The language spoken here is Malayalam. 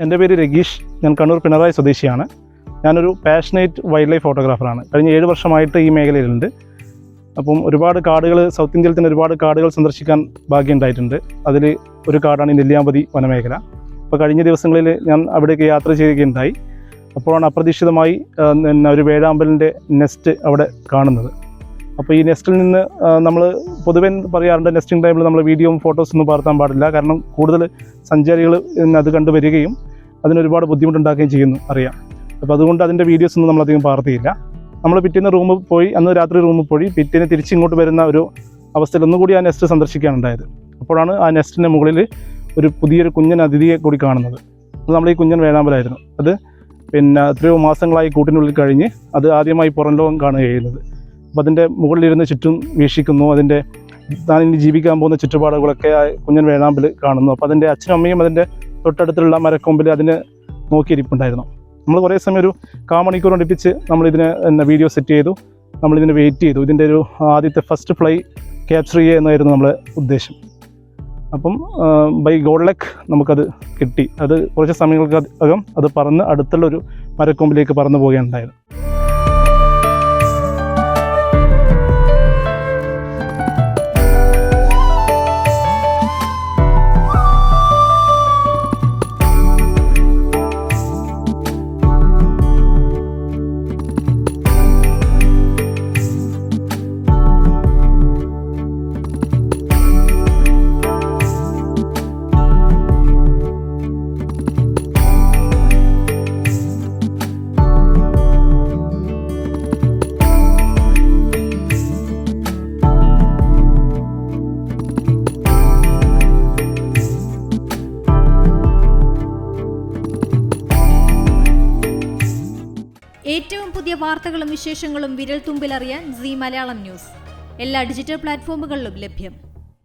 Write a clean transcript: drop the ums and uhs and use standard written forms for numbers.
എൻ്റെ പേര് രഗീഷ്. ഞാൻ കണ്ണൂർ പിണറായി സ്വദേശിയാണ്. ഞാനൊരു പാഷനേറ്റ് വൈൽഡ് ലൈഫ് ഫോട്ടോഗ്രാഫറാണ്. കഴിഞ്ഞ 7 വർഷമായിട്ട് ഈ മേഖലയിലുണ്ട്. അപ്പം ഒരുപാട് കാടുകൾ, സൗത്ത് ഇന്ത്യയിൽ തന്നെ ഒരുപാട് കാടുകൾ സന്ദർശിക്കാൻ ഭാഗ്യമുണ്ടായിട്ടുണ്ട്. അതിൽ ഒരു കാടാണ് ഈ നെല്ലിയാമ്പതി വനമേഖല. അപ്പോൾ കഴിഞ്ഞ ദിവസങ്ങളിൽ ഞാൻ അവിടേക്ക് യാത്ര ചെയ്യുകയുണ്ടായി. അപ്പോഴാണ് അപ്രതീക്ഷിതമായി ഒരു വേഴാമ്പലിൻ്റെ നെസ്റ്റ് അവിടെ കാണുന്നത്. അപ്പോൾ ഈ നെസ്റ്റിൽ നിന്ന് നമ്മൾ പൊതുവെ പറയാറുണ്ട്, നെസ്റ്റിംഗ് ടൈമിൽ നമ്മൾ വീഡിയോയും ഫോട്ടോസൊന്നും പകർത്താൻ പാടില്ല. കാരണം കൂടുതൽ സഞ്ചാരികൾ അത് കണ്ടുവരികയും അതിനൊരുപാട് ബുദ്ധിമുട്ടുണ്ടാക്കുകയും ചെയ്യുന്നു, അറിയാം. അപ്പോൾ അതുകൊണ്ട് അതിൻ്റെ വീഡിയോസൊന്നും നമ്മളധികം പകർത്തിയില്ല. നമ്മൾ പിറ്റേന്ന് റൂമിൽ പോയി, അന്ന് രാത്രി റൂമിൽ പോയി പിറ്റേന്ന് തിരിച്ചിങ്ങോട്ട് വരുന്ന ഒരു അവസ്ഥയിൽ ഒന്നുകൂടി ആ നെസ്റ്റ് സന്ദർശിക്കാനുണ്ടായത്. അപ്പോഴാണ് ആ നെസ്റ്റിൻ്റെ മുകളിൽ ഒരു പുതിയൊരു കുഞ്ഞൻ അതിഥിയെ കൂടി കാണുന്നത്. അത് നമ്മൾ ഈ കുഞ്ഞൻ വേഴാമ്പലായിരുന്നു. അത് എത്രയോ മാസങ്ങളായി കൂട്ടിനുള്ളിൽ കഴിഞ്ഞ് അത് ആദ്യമായി പുറം ലോകം കാണുക ചെയ്യുന്നത്. അപ്പോൾ അതിൻ്റെ മുകളിലിരുന്ന് ചുറ്റും വീക്ഷിക്കുന്നു. അതിൻ്റെ താൻ ഇനി ജീവിക്കാൻ പോകുന്ന ചുറ്റുപാടുകളൊക്കെ ആ കുഞ്ഞൻ വേഴാമ്പൽ കാണുന്നു. അപ്പോൾ അതിൻ്റെ അച്ഛനും അമ്മയും അതിൻ്റെ തൊട്ടടുത്തുള്ള മരക്കൊമ്പിൽ അതിനെ നോക്കിയിരിപ്പുണ്ടായിരുന്നു. നമ്മൾ കുറേ സമയം ഒരു 1/4 മണിക്കൂർ അടുപ്പിച്ച് നമ്മളിതിനെ വീഡിയോ സെറ്റ് ചെയ്തു. നമ്മളിതിനെ വെയിറ്റ് ചെയ്തു. ഇതിൻ്റെ ഒരു ആദ്യത്തെ ഫസ്റ്റ് ഫ്ലൈ ക്യാപ്ചർ ചെയ്യുക എന്നായിരുന്നു നമ്മുടെ ഉദ്ദേശം. അപ്പം ബൈ ഗോഡ് ലക്ക് നമുക്കത് കിട്ടി. അത് കുറച്ച് സമയങ്ങൾക്കകം അത് പറന്ന് അടുത്തുള്ളൊരു മരക്കൊമ്പിലേക്ക് പറന്നു പോവുകയുണ്ടായത്. ഏറ്റവും പുതിയ വാർത്തകളും വിശേഷങ്ങളും വിരൽ തുമ്പിലറിയാൻ സീ മലയാളം ന്യൂസ് എല്ലാ ഡിജിറ്റൽ പ്ലാറ്റ്ഫോമുകളിലും ലഭ്യം.